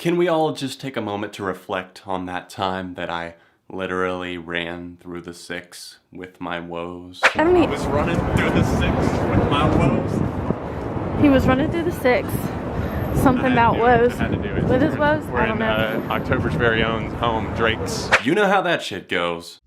Can we all just take a moment to reflect on that time that I literally ran through the 6 with my woes? I was running through the 6 with my woes. He was running through the 6. Something about woes. I had to do it. With his woes? We're I don't in know. October's very own home, Drake's. You know how that shit goes.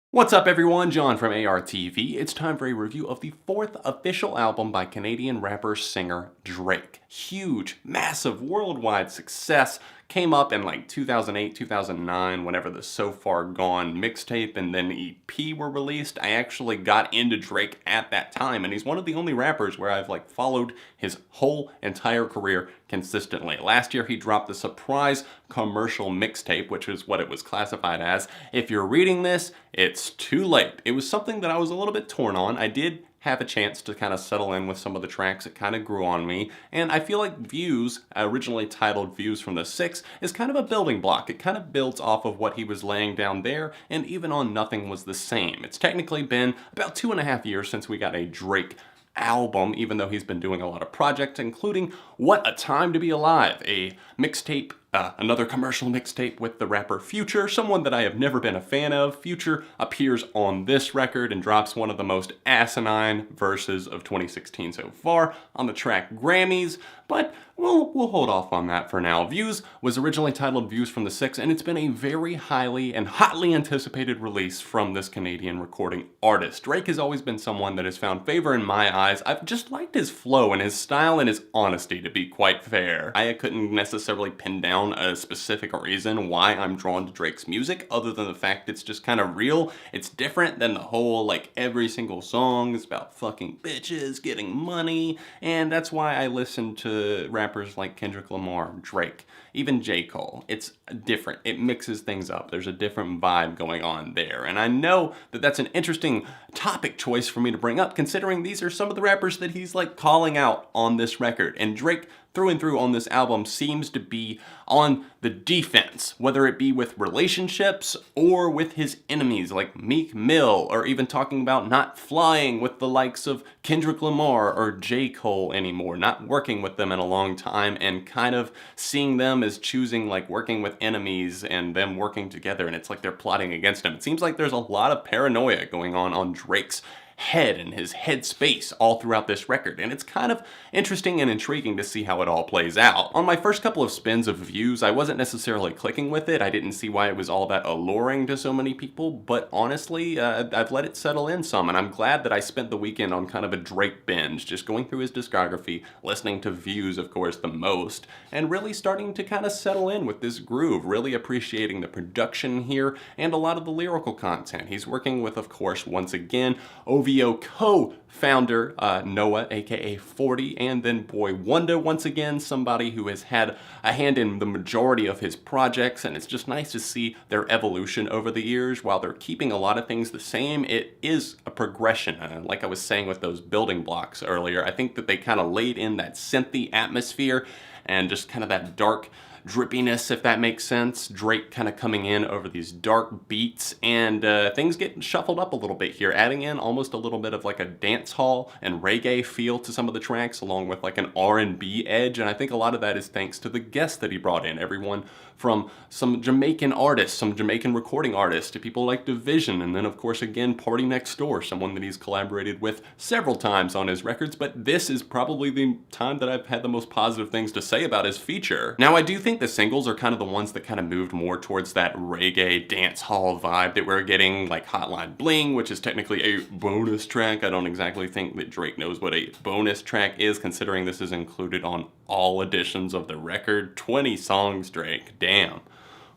What's up everyone, John from ARTV. It's time for a review of the 4th official album by Canadian rapper-singer Drake. Huge, massive, worldwide success. Came up in like 2008, 2009, whenever the So Far Gone mixtape and then EP were released. I actually got into Drake at that time, and he's one of the only rappers where I've like followed his whole entire career consistently. Last year he dropped the surprise commercial mixtape, which is what it was classified as. If you're reading this, it's too late. It was something that I was a little bit torn on. I did have a chance to kind of settle in with some of the tracks. It kind of grew on me, and I feel like Views, originally titled Views from the 6, is kind of a building block. It kind of builds off of what he was laying down there, and even on Nothing Was the Same. It's technically been about 2.5 years since we got a Drake album, even though he's been doing a lot of projects, including What a Time to Be Alive, a mixtape, another commercial mixtape with the rapper Future, someone that I have never been a fan of. Future appears on this record and drops one of the most asinine verses of 2016 so far on the track Grammys, but we'll hold off on that for now. Views was originally titled Views from the 6, and it's been a very highly and hotly anticipated release from this Canadian recording artist. Drake has always been someone that has found favor in my eyes. I've just liked his flow and his style and his honesty, to be quite fair. I couldn't necessarily pin down a specific reason why I'm drawn to Drake's music, other than the fact it's just kind of real. It's different than the whole, like, every single song is about fucking bitches, getting money, and that's why I listen to rappers like Kendrick Lamar, Drake, even J. Cole. It's different. It mixes things up. There's a different vibe going on there, and I know that that's an interesting topic choice for me to bring up, considering these are some of the rappers that he's like calling out on this record, and Drake through and through on this album seems to be on the defense, whether it be with relationships or with his enemies like Meek Mill, or even talking about not flying with the likes of Kendrick Lamar or J. Cole anymore, not working with them in a long time, and kind of seeing them as choosing like working with enemies and them working together, and it's like they're plotting against him. It seems like there's a lot of paranoia going on Drake's head and his head space all throughout this record, and it's kind of interesting and intriguing to see how it all plays out. On my first couple of spins of Views, I wasn't necessarily clicking with it. I didn't see why it was all that alluring to so many people, but honestly, I've let it settle in some, and I'm glad that I spent the weekend on kind of a Drake binge, just going through his discography, listening to Views, of course, the most, and really starting to kind of settle in with this groove, really appreciating the production here and a lot of the lyrical content. He's working with, of course, once again, OVO co-founder Noah, aka 40, and then Boy Wonder, once again, somebody who has had a hand in the majority of his projects, and it's just nice to see their evolution over the years. While they're keeping a lot of things the same, it is a progression. Like I was saying with those building blocks earlier, I think that they kind of laid in that synthy atmosphere and just kind of that dark drippiness, if that makes sense. Drake kind of coming in over these dark beats, and things get shuffled up a little bit here, adding in almost a little bit of like a dance hall and reggae feel to some of the tracks, along with like an R&B edge, and I think a lot of that is thanks to the guests that he brought in. Everyone from some Jamaican artists, some Jamaican recording artists, to people like Division, and then of course again Party Next Door, someone that he's collaborated with several times on his records, but this is probably the time that I've had the most positive things to say about his feature. Now I do think the singles are kind of the ones that kind of moved more towards that reggae dance hall vibe that we're getting, like Hotline Bling, which is technically a bonus track. I don't exactly think that Drake knows what a bonus track is, considering this is included on all editions of the record. 20 songs, Drake. Damn.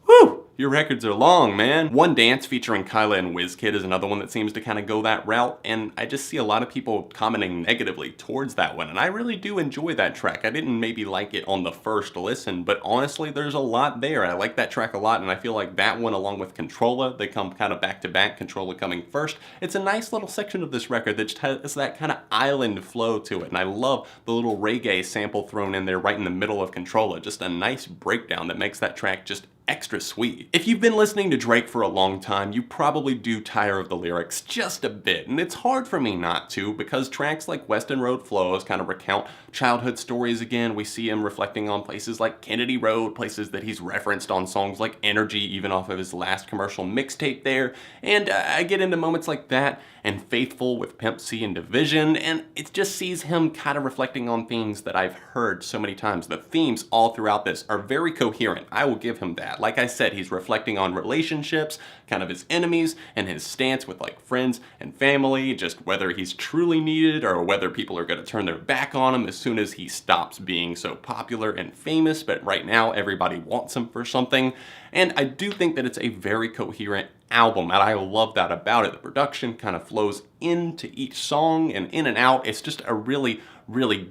Whew! Your records are long, man. One Dance featuring Kyla and Wizkid is another one that seems to kind of go that route, and I just see a lot of people commenting negatively towards that one, and I really do enjoy that track. I didn't maybe like it on the first listen, but honestly, there's a lot there. I like that track a lot, and I feel like that one, along with Controlla, they come kind of back to back, Controlla coming first. It's a nice little section of this record that just has that kind of island flow to it, and I love the little reggae sample thrown in there right in the middle of Controlla. Just a nice breakdown that makes that track just extra sweet. If you've been listening to Drake for a long time, you probably do tire of the lyrics just a bit, and it's hard for me not to, because tracks like Weston Road Flows kind of recount childhood stories again. We see him reflecting on places like Kennedy Road, places that he's referenced on songs like Energy, even off of his last commercial mixtape there, and I get into moments like that, and Faithful with Pimp C and Division, and it just sees him kind of reflecting on things that I've heard so many times. The themes all throughout this are very coherent. I will give him that. Like I said, he's reflecting on relationships, kind of his enemies, and his stance with like friends and family, just whether he's truly needed or whether people are going to turn their back on him as soon as he stops being so popular and famous, but right now everybody wants him for something. And I do think that it's a very coherent album, and I love that about it. The production kind of flows into each song and in and out. It's just a really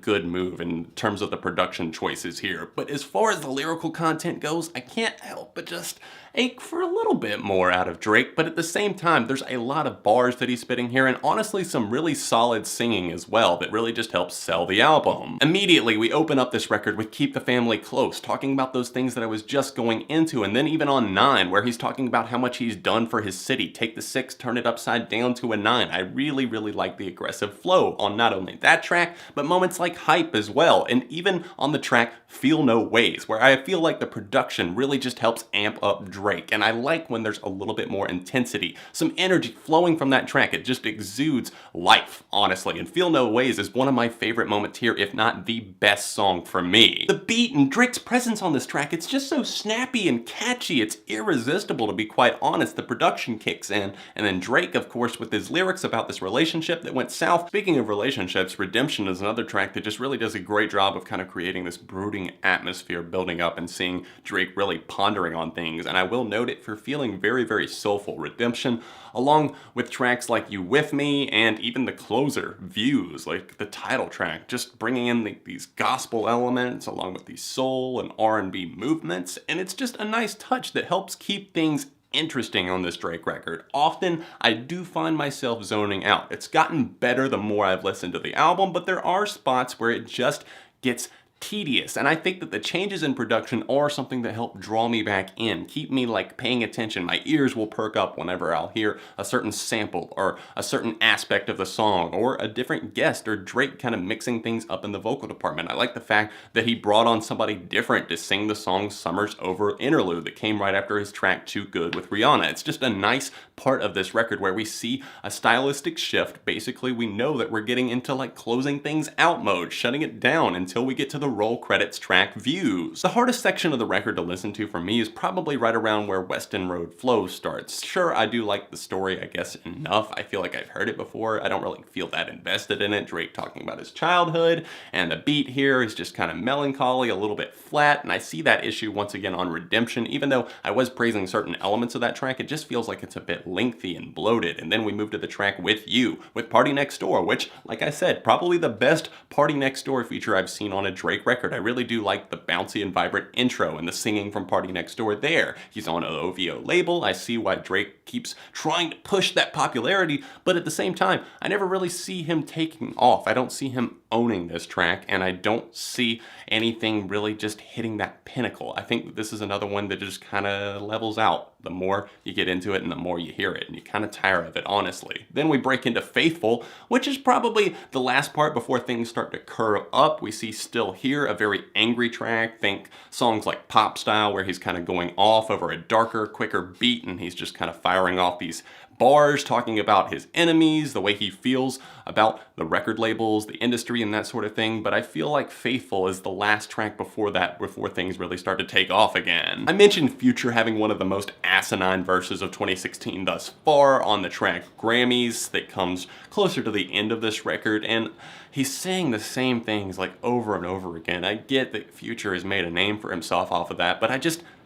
good move in terms of the production choices here. But as far as the lyrical content goes, I can't help but just ache for a little bit more out of Drake, but at the same time, there's a lot of bars that he's spitting here, and honestly some really solid singing as well that really just helps sell the album. Immediately, we open up this record with Keep the Family Close, talking about those things that I was just going into, and then even on 9, where he's talking about how much he's done for his city. Take the 6, turn it upside down to a 9. I really like the aggressive flow on not only that track, but moments like Hype as well, and even on the track Feel No Ways, where I feel like the production really just helps amp up Drake, and I like when there's a little bit more intensity, some energy flowing from that track. It just exudes life, honestly, and Feel No Ways is one of my favorite moments here, if not the best song for me. The beat and Drake's presence on this track, it's just so snappy and catchy, it's irresistible to be quite honest. The production kicks in, and then Drake, of course, with his lyrics about this relationship that went south. Speaking of relationships, Redemption is another track that just really does a great job of kind of creating this brooding atmosphere building up and seeing Drake really pondering on things, and I will note it for feeling very soulful. Redemption, along with tracks like You With Me and even the closer, Views, like the title track, just bringing in these gospel elements along with these soul and R&B movements, and it's just a nice touch that helps keep things interesting on this Drake record. Often, I do find myself zoning out. It's gotten better the more I've listened to the album, but there are spots where it just gets tedious, and I think that the changes in production are something that help draw me back in, keep me like paying attention. My ears will perk up whenever I'll hear a certain sample or a certain aspect of the song or a different guest or Drake kind of mixing things up in the vocal department. I like the fact that he brought on somebody different to sing the song Summer's Over interlude that came right after his track Too Good with Rihanna. It's just a nice part of this record where we see a stylistic shift. Basically, we know that we're getting into like closing things out mode, shutting it down until we get to the roll credits track Views. The hardest section of the record to listen to for me is probably right around where Weston Road Flows starts. Sure, I do like the story, I guess, enough. I feel like I've heard it before. I don't really feel that invested in it. Drake talking about his childhood, and the beat here is just kind of melancholy, a little bit flat, and I see that issue once again on Redemption. Even though I was praising certain elements of that track, it just feels like it's a bit lengthy and bloated. And then we move to the track With You, with Party Next Door, which, like I said, probably the best Party Next Door feature I've seen on a Drake record. I really do like the bouncy and vibrant intro and the singing from Party Next Door there. He's on an OVO label. I see why Drake keeps trying to push that popularity, but at the same time, I never really see him taking off. I don't see him owning this track, and I don't see anything really just hitting that pinnacle. I think that this is another one that just kind of levels out the more you get into it and the more you hear it, and you kind of tire of it, honestly. Then we break into Faithful, which is probably the last part before things start to curve up. We see Still Here, a very angry track. Think songs like Pop Style, where he's kind of going off over a darker, quicker beat, and he's just kind of firing off these bars, talking about his enemies, the way he feels about the record labels, the industry, and that sort of thing. But I feel like Faithful is the last track before that, before things really start to take off again. I mentioned Future having one of the most asinine verses of 2016 thus far on the track Grammys that comes closer to the end of this record, and he's saying the same things like over and over again. I get that Future has made a name for himself off of that, but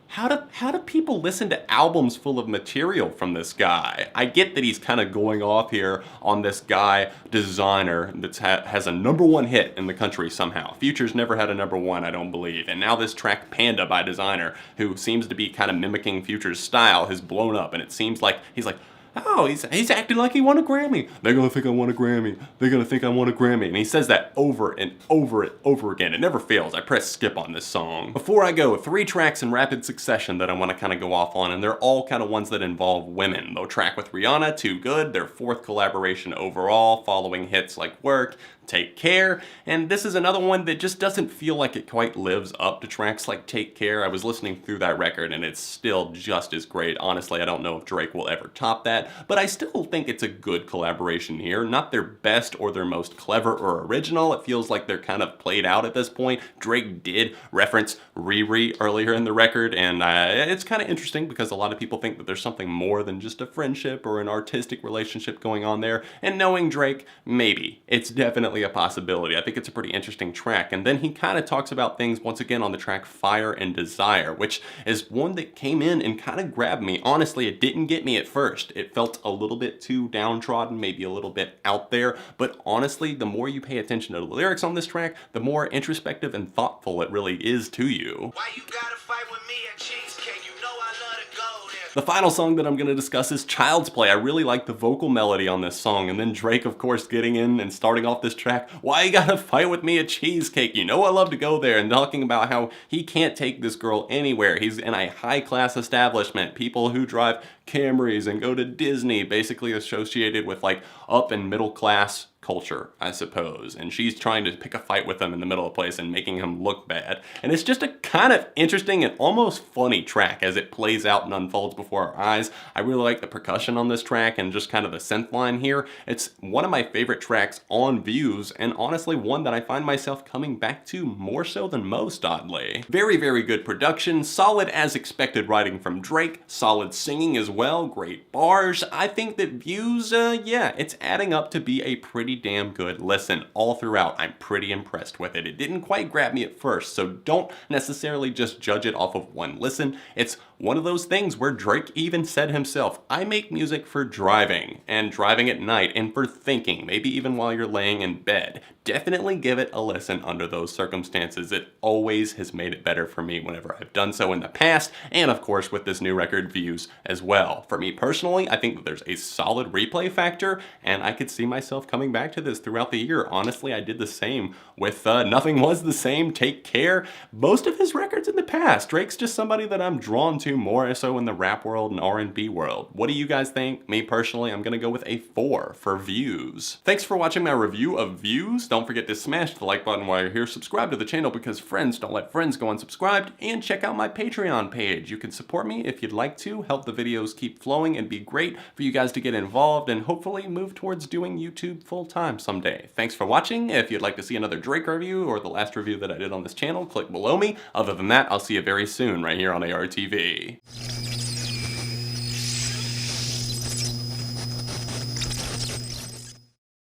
how do people listen to albums full of material from this guy? I get that he's kind of going off here on this guy, Designer, that has a #1 hit in the country somehow. Future's never had a #1, I don't believe. And now this track, Panda by Designer, who seems to be kind of mimicking Future's style, has blown up. And it seems like he's like, oh, he's acting like he won a Grammy. They're gonna think I won a Grammy. They're gonna think I won a Grammy. And he says that over and over and over again. It never fails. I press skip on this song. Before I go, 3 tracks in rapid succession that I want to kind of go off on, and they're all kind of ones that involve women. The track with Rihanna, Too Good, their 4th collaboration overall, following hits like Work, Take Care, and this is another one that just doesn't feel like it quite lives up to tracks like Take Care. I was listening through that record and it's still just as great. Honestly, I don't know if Drake will ever top that, but I still think it's a good collaboration here. Not their best or their most clever or original. It feels like they're kind of played out at this point. Drake did reference Riri earlier in the record, and it's kind of interesting because a lot of people think that there's something more than just a friendship or an artistic relationship going on there, and knowing Drake, maybe. It's definitely a possibility. I think it's a pretty interesting track. And then he kind of talks about things once again on the track Fire and Desire, which is one that came in and kind of grabbed me. Honestly, it didn't get me at first. It felt a little bit too downtrodden, maybe a little bit out there, but honestly, the more you pay attention to the lyrics on this track, the more introspective and thoughtful it really is to you. Why you gotta fight with me at cheesecake? You know I love to go there. The final song that I'm going to discuss is Child's Play. I really like the vocal melody on this song, and then Drake, of course, getting in and starting off this track, why you gotta fight with me at cheesecake? You know I love to go there, and talking about how he can't take this girl anywhere. He's in a high-class establishment. People who drive Camrys and go to Disney, basically associated with like up and middle class culture, I suppose, and she's trying to pick a fight with him in the middle of the place and making him look bad. And it's just a kind of interesting and almost funny track as it plays out and unfolds before our eyes. I really like the percussion on this track and just kind of the synth line here. It's one of my favorite tracks on Views, and honestly one that I find myself coming back to more so than most, oddly. Very, very good production, solid as expected writing from Drake, solid singing as well, great bars. I think that Views, yeah, it's adding up to be a pretty damn good listen all throughout. I'm pretty impressed with it. It didn't quite grab me at first, so don't necessarily just judge it off of one listen. It's one of those things where Drake even said himself, I make music for driving, and driving at night, and for thinking, maybe even while you're laying in bed. Definitely give it a listen under those circumstances. It always has made it better for me whenever I've done so in the past, and of course with this new record, Views, as well. For me personally, I think that there's a solid replay factor, and I could see myself coming back to this throughout the year. Honestly, I did the same with Nothing Was the Same, Take Care, most of his records in the past. Drake's just somebody that I'm drawn to more so in the rap world and R&B world. What do you guys think? Me personally, I'm gonna go with a 4 for Views. Thanks for watching my review of Views. Don't forget to smash the like button while you're here, subscribe to the channel because friends don't let friends go unsubscribed, and check out my Patreon page. You can support me if you'd like to, help the videos keep flowing, and be great for you guys to get involved and hopefully move towards doing YouTube full-time someday. Thanks for watching. If you'd like to see another Drake review or the last review that I did on this channel, click below me. Other than that, I'll see you very soon right here on ARTV.